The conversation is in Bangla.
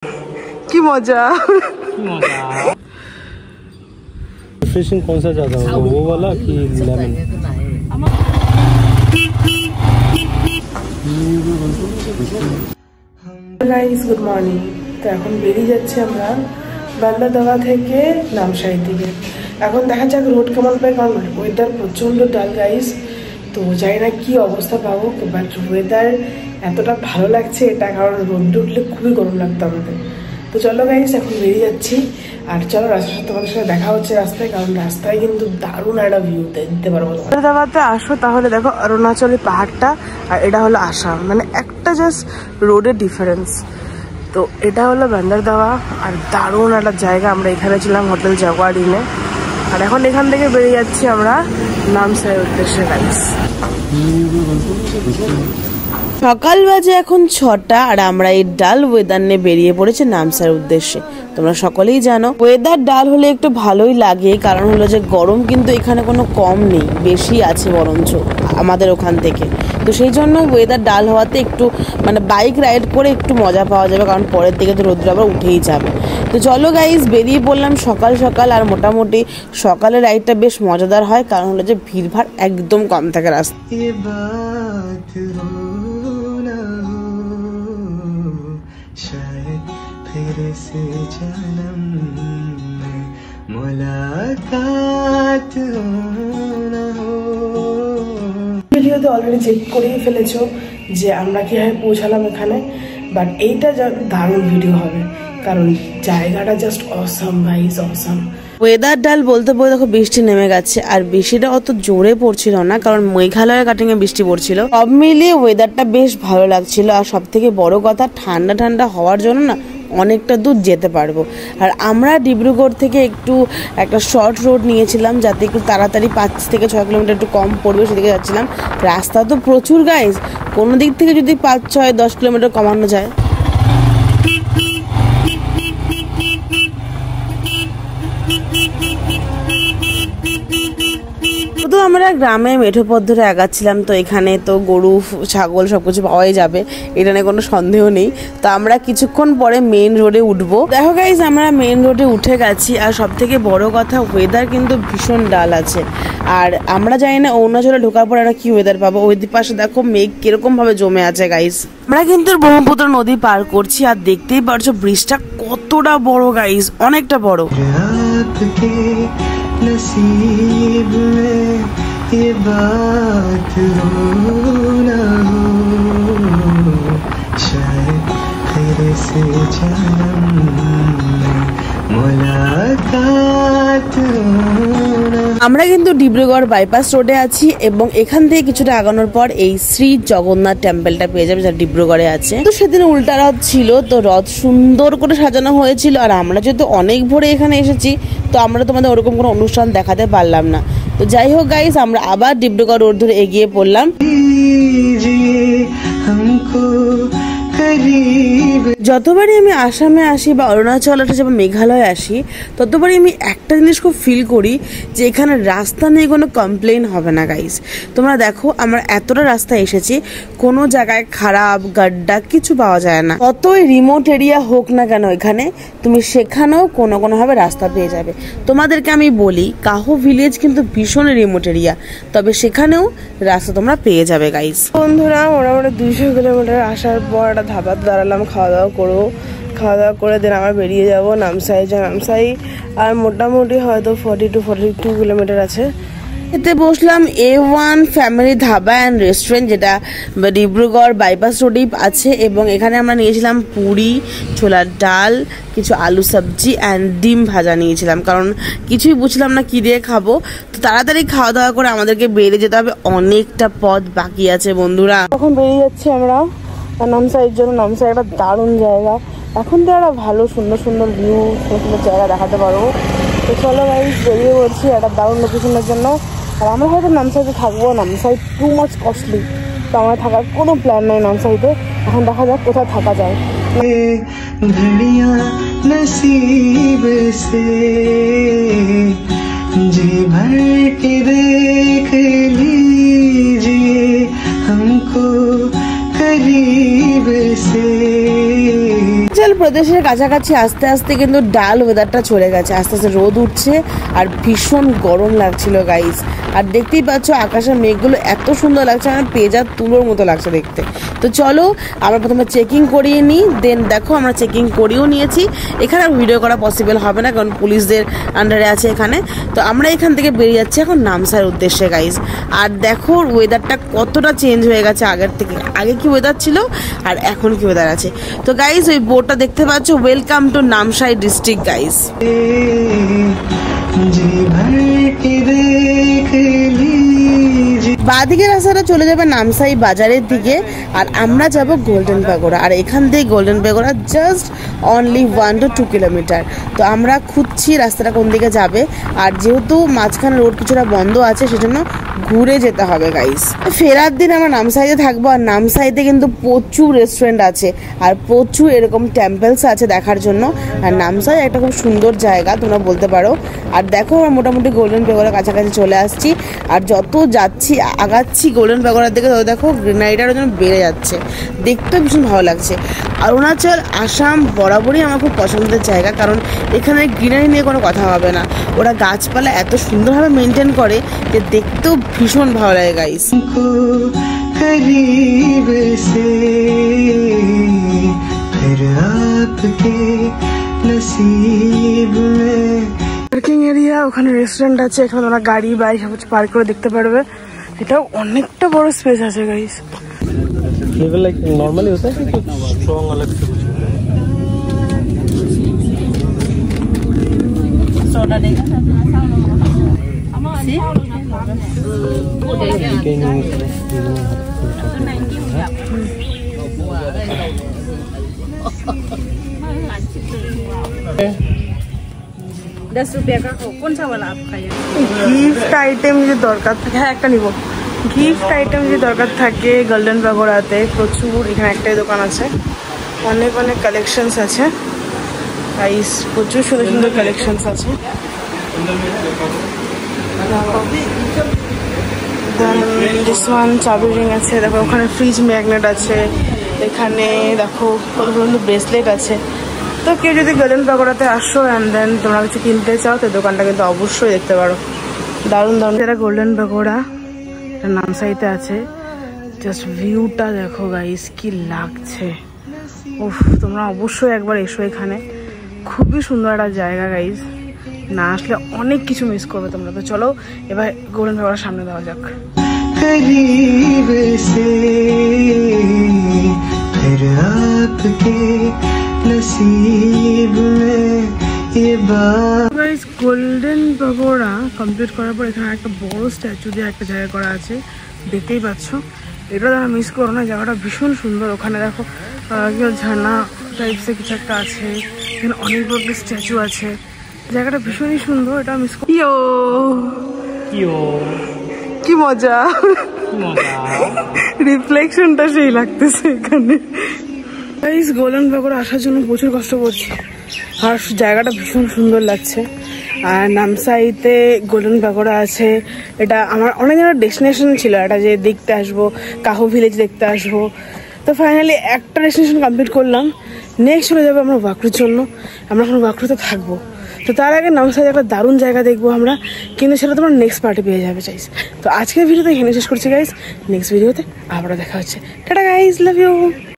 কি মজা फिशिंग कौन सा ज्यादा होगा, वो वाला कि लेमन? Guys good morning. তো এখন বেরিয়ে যাচ্ছি আমরা বান্দারদেওয়া থেকে নামসাই দিকে। এখন দেখা যাক রোড কেমন পাই, কারণ ওয়েদার প্রচণ্ড ডাল গাইস। তো জানি না কি অবস্থা পাবো, বাট ওয়েদার এতটা ভালো লাগছে এটা, কারণ রোদ উঠলে খুবই গরম লাগতো আমাদের। তো চলো গাইস এখন বেরিয়ে যাচ্ছি, আর চলো রাস্তার সাথে তোমাদের সাথে দেখা হচ্ছে রাস্তায়, কারণ রাস্তায় কিন্তু দারুণ একটা ভিউ দিতে পারবো। বান্দারদেওয়াতে আসো তাহলে দেখো অরুণাচলি পাহাড়টা, আর এটা হলো আসাম, মানে একটা জাস্ট রোডের ডিফারেন্স। তো এটা হলো বান্দারদেওয়া, আর দারুণ একটা জায়গা। আমরা এখানে ছিলাম হোটেল জাগুয়ার ইনে, আর এখন এখান থেকে বেরিয়ে যাচ্ছি আমরা নামসাই উদ্দেশ্যে গাইস। সকাল বাজে এখন 6টা, আর আমরা এই ডাল ওয়েদার নিয়ে বেরিয়ে পড়েছি নামসাইয়ের উদ্দেশ্যে। তোমরা সকলেই জানো ওয়েদার ডাল হলে একটু ভালোই লাগে, কারণ হলো যে গরম কিন্তু এখানে কোনো কম নেই, বেশি আছে বরঞ্চ আমাদের ওখান থেকে। তো সেই জন্য ওয়েদার ডাল হওয়াতে একটু মানে বাইক রাইড করে একটু মজা পাওয়া যাবে, কারণ পরের দিকে তো রোদ্র আবার উঠেই যাবে। তো চলো গাইস বেরিয়ে পড়লাম সকাল সকাল, আর মোটামুটি সকালের রাইডটা বেশ মজাদার হয়, কারণ হলো যে ভিড়ভাড় একদম কম থাকে রাস্তায়। से जन्म में मुलाकात हो ना हो। ভিডিওতে অলরেডি চেক করেই ফেলেছো যে আমরা কিভাবে পৌঁছালাম এখানে, বাট এইটা দারুণ ভিডিও হবে, কারণ জায়গাটা just awesome guys, awesome. Weather ডাল বলতে বলতে দেখো বৃষ্টি নেমে গেছে, আর বৃষ্টিটা অত জোরে পড়ছিল না, কারণ মেঘালয়ের কাটিংয়ে বৃষ্টি পড়ছিল। সব মিলিয়ে ওয়েদারটা বেশ ভালো লাগছিল, আর সব থেকে বড় কথা ঠান্ডা ঠান্ডা হওয়ার জন্য না অনেকটা দূর যেতে পারবো। আর আমরা ডিব্রুগড় থেকে একটু একটা শর্ট রোড নিয়েছিলাম, যাতে একটু তাড়াতাড়ি 5 থেকে 6 কিলোমিটার একটু কম পড়বে, সেদিকে যাচ্ছিলাম। রাস্তা তো প্রচুর গাইস, কোনো দিক থেকে যদি 5, 6, 10 কিলোমিটার কমানো যায়। তো আমরা গ্রামে মেঠো পথ ধরে আগাচ্ছিলাম, তো এখানে তো গরু ছাগল সবকিছু পাওয়াই যাবে, এটা নিয়ে কোনো সন্দেহ নেই। তো আমরা কিছুক্ষণ পরে মেইন রোডে উঠবো। দেখো গাইস আমরা মেইন রোডে উঠে গেছি, আর সব থেকে বড় কথা ওয়েদার কিন্তু ভীষণ ডাল আছে। আর আমরা জানি না অরুণাচলে ঢোকার পর আমরা কি ওয়েদার পাবো। ওই পাশে দেখো মেঘ কিরকম ভাবে জমে আছে গাইস। আমরা কিন্তু ব্রহ্মপুত্র নদী পার করছি, আর দেখতেই পারছো ব্রিজটা কতটা বড় গাইস, অনেকটা বড়। नसीब में ये बात हो ना हो, शायद तेरे से जन्म में मुलाकात हो ना। আমরা কিন্তু ডিব্রুগড় বাইপাস রোডে আছি, এবং এখান থেকে কিছুটা আগানোর পর এই শ্রী জগন্নাথ টেম্পলটা পেয়ে যাবে, যা ডিব্রুগড়ে আছে। তো সেদিন উল্টা রথ ছিল, তো রথ সুন্দর করে সাজানো হয়েছিল, আর আমরা যেহেতু অনেক ভোরে এখানে এসেছি, তো আমরা তোমাদের ওরকম কোনো অনুষ্ঠান দেখাতে পারলাম না। তো যাই হোক গাইস আমরা আবার ডিব্রুগড় রোড ধরে এগিয়ে পড়লাম। যতবারই আমি আসামে আসি বা অরুণাচল আসি বা মেঘালয় আসি, ততবারই আমি একটা জিনিস খুব ফিল করি যে এখানে রাস্তা নিয়ে কোনো কমপ্লেন হবে না গাইস। তোমরা দেখো আমরা এতটা রাস্তা এসেছি, কোনো জায়গায় খারাপ গাড্ডা কিছু পাওয়া যায় না। কতই রিমোট এরিয়া হোক না কেন এখানে, তুমি সেখানেও কোনোভাবে রাস্তা পেয়ে যাবে। তোমাদেরকে আমি বলি কাহো ভিলেজ কিন্তু ভীষণ রিমোট এরিয়া, তবে সেখানেও রাস্তা তোমরা পেয়ে যাবে গাইস। বন্ধুরা মোটামুটি 200 কিলোমিটার আসার পর একটা ধাবাতে দাঁড়ালাম, খাওয়া দাওয়া করবো। খাওয়া দাওয়া করে দেন আমরা বেরিয়ে যাবো নামসাই। নামসাই আর মোটামুটি হয়তো 40 to 42 কিলোমিটার আছে। এতে বসলাম A1 family dhaba and restaurant, যেটা ডিব্রুগড় বাইপাস রোডেই আছে, এবং এখানে আমরা নিয়েছিলাম পুরি, ছোলার ডাল, কিছু আলু সবজি অ্যান্ড ডিম ভাজা নিয়েছিলাম, কারণ কিছুই বুঝলাম না কি দিয়ে খাবো। তো তাড়াতাড়ি খাওয়া দাওয়া করে আমাদেরকে বেরিয়ে যেতে হবে, অনেকটা পথ বাকি আছে বন্ধুরা। এখন বেরিয়ে যাচ্ছি আমরা নামসাইয়ের জন্য। নামসাই একটা দারুণ জায়গা, এখন তো একটা ভালো সুন্দর সুন্দর ভিউ, সুন্দর সুন্দর জায়গা দেখাতে পারবো। তো চলো গাইস বেরিয়ে পড়ছি একটা দারুণ লোকেশনের জন্য। আর আমরা হয়তো নামসাইতে থাকবো, নামসাই টু মাচ কস্টলি, তো আমার থাকার কোনো প্ল্যান নেই নামসাইতে। এখন দেখা যাক কোথায় থাকা যায়। घड़ियां नसीब से जी भर के देख लीजिए हमको करीब से। অরুণাচল প্রদেশের কাছাকাছি আস্তে আস্তে কিন্তু ডাল ওয়েদারটা চলে গেছে, আস্তে আস্তে রোদ উঠছে আর ভীষণ গরম লাগছিল গাইস। আর দেখতেই পাচ্ছ আকাশের মেঘগুলো এত সুন্দর লাগছে, আমার পেঁজার তুলোর মতো লাগছে দেখতে। তো চলো আমরা প্রথমে চেকিং করিয়ে নিই, দেন দেখো আমরা চেকিং করিয়েও নিয়েছি। এখানে ভিডিও করা পসিবল হবে না কারণ পুলিশদের আন্ডারে আছে এখানে। তো আমরা এখান থেকে বেরিয়ে যাচ্ছি এখন নামসাইয়ের উদ্দেশ্যে গাইস। আর দেখো ওয়েদারটা কতটা চেঞ্জ হয়ে গেছে আগের থেকে, আগে কি ওয়েদার ছিল আর এখন কি ওয়েদার আছে। তো গাইস ওই বোর্ডটা দেখতে পাচ্ছ, ওয়েলকাম টু নামসাই ডিস্ট্রিক্ট গাইস। বাঁদিকে রাস্তাটা চলে যাবে নামসাই বাজারের দিকে আর আমরা যাব গোল্ডেন পেগোডা। আর এখান থেকে golden pagoda just only 1 to 2 kilometre. তো আমরা খুঁজছি রাস্তাটা কোন দিকে যাবে, আর যেহেতু মাঝখানে রোড কিছুটা বন্ধ আছে সেজন্য ঘুরে যেতে হবে গাইস। ফেরার দিন আমরা নামসাইতে থাকবো, আর নামসাইতে কিন্তু প্রচুর রেস্টুরেন্ট আছে আর প্রচুর এরকম টেম্পলস আছে দেখার জন্য। আর নামসাই একটা খুব সুন্দর জায়গা তোমরা বলতে পারো। আর দেখো আমরা মোটামুটি গোল্ডেন পেগোডার কাছাকাছি চলে আসছি, আর যত যাচ্ছি আগাচ্ছি গোল্ডেন পেগোডার দিকে তত দেখো গ্রিনারিটারও যেন বেড়ে যাচ্ছে, দেখতেও ভীষণ ভালো লাগছে। অরুণাচল আসাম বরাবরই আমার খুব পছন্দের জায়গা, কারণ এখানে গ্রিনারি নিয়ে কোনো কথা হবে না, ওরা গাছপালা এত সুন্দরভাবে মেনটেন করে যে দেখতেও ভীষণ ভালো লাগে গাইস। পার্কিং এরিয়া, ওখানে রেস্টুরেন্ট আছে, এখানে ওরা গাড়ি বাইক সব কিছু পার্ক করে দেখতে পারবে। এটাও অনেকটা বড় স্পেস আছে গাইস। लेवल लाइक नॉर्मली होता है कि कुछ स्ट्रॉन्ग अलग से कुछ सोडा देगा ₹10 का कौन सा वाला आप खाइए? গিফট আইটেম যদি দরকার থাকে, হ্যাঁ একটা নিব। গিফট আইটেম যদি দরকার থাকে গোল্ডেন পেগোডাতে প্রচুর, এখানে একটাই দোকান আছে, অনেক অনেক কালেকশনস আছে গাইস, প্রচুর সুন্দর সুন্দর কালেকশনস আছে। দিস ওয়ান চাবি রিং আছে, দেখো ওখানে ফ্রিজ ম্যাগনেট আছে, এখানে দেখো কত সুন্দর ব্রেসলেট আছে। তো কেউ যদি গোল্ডেন পেগোডাতে আসো অ্যান্ড দেন তোমরা কিছু কিনতে চাও তো দোকানটা কিন্তু অবশ্যই দেখতে পারো, দারুণ দারুণ। এটা গোল্ডেন পেগোডা, এটা নামসাইতে আছে। জাস্ট ভিউটা দেখো গাইস কি লাগছে, উফ তোমরা অবশ্যই একবার এসো এখানে, খুবই সুন্দর একটা জায়গা গাইস, না আসলে অনেক কিছু মিস করবে তোমরা। তো চলো এবার গোল্ডেন পেগোডার সামনে দেওয়া যাক। গোল্ডেন পেগোডা কমপ্লিট করার পর এখানে একটা বড় স্ট্যাচু দিয়ে একটা জায়গা করা আছে, দেখতেই পাচ্ছ। এটা যারা মিস করো না, জায়গাটা ভীষণ সুন্দর। ওখানে দেখো ঝর্ণা টাইপসের কিছু একটা আছে, এখানে অনেক বড় স্ট্যাচু আছে, জায়গাটা ভীষণই সুন্দর। এটা মিস করি। কি মজা, রিফ্লেকশনটা সেই লাগতেছে এখানে। গোল্ডেন পেগোডা আসার জন্য প্রচুর কষ্ট করছি, আর জায়গাটা ভীষণ সুন্দর লাগছে। আর নামসাইতে গোল্ডেন পেগোডা আছে, এটা আমার অনেক দিনের ডেস্টিনেশন ছিল, এটা যে দেখতে আসবো, কাহো ভিলেজ দেখতে আসবো। তো ফাইনালি একটা ডেস্টিনেশন কমপ্লিট করলাম, নেক্সট চলে যাবো আমরা ওয়াকরুর জন্য। আমরা এখন ওয়াকরুতে থাকবো, তো তার আগে নামসাইতে একটা দারুণ জায়গা দেখবো আমরা, কিন্তু সেটা তোমরা নেক্সট পার্টে পেয়ে যাবে চাইস। তো আজকের ভিডিওতে এখানে শেষ করছি গাইস, নেক্সট ভিডিওতে আবারও দেখা হচ্ছে। Tata guys, love you.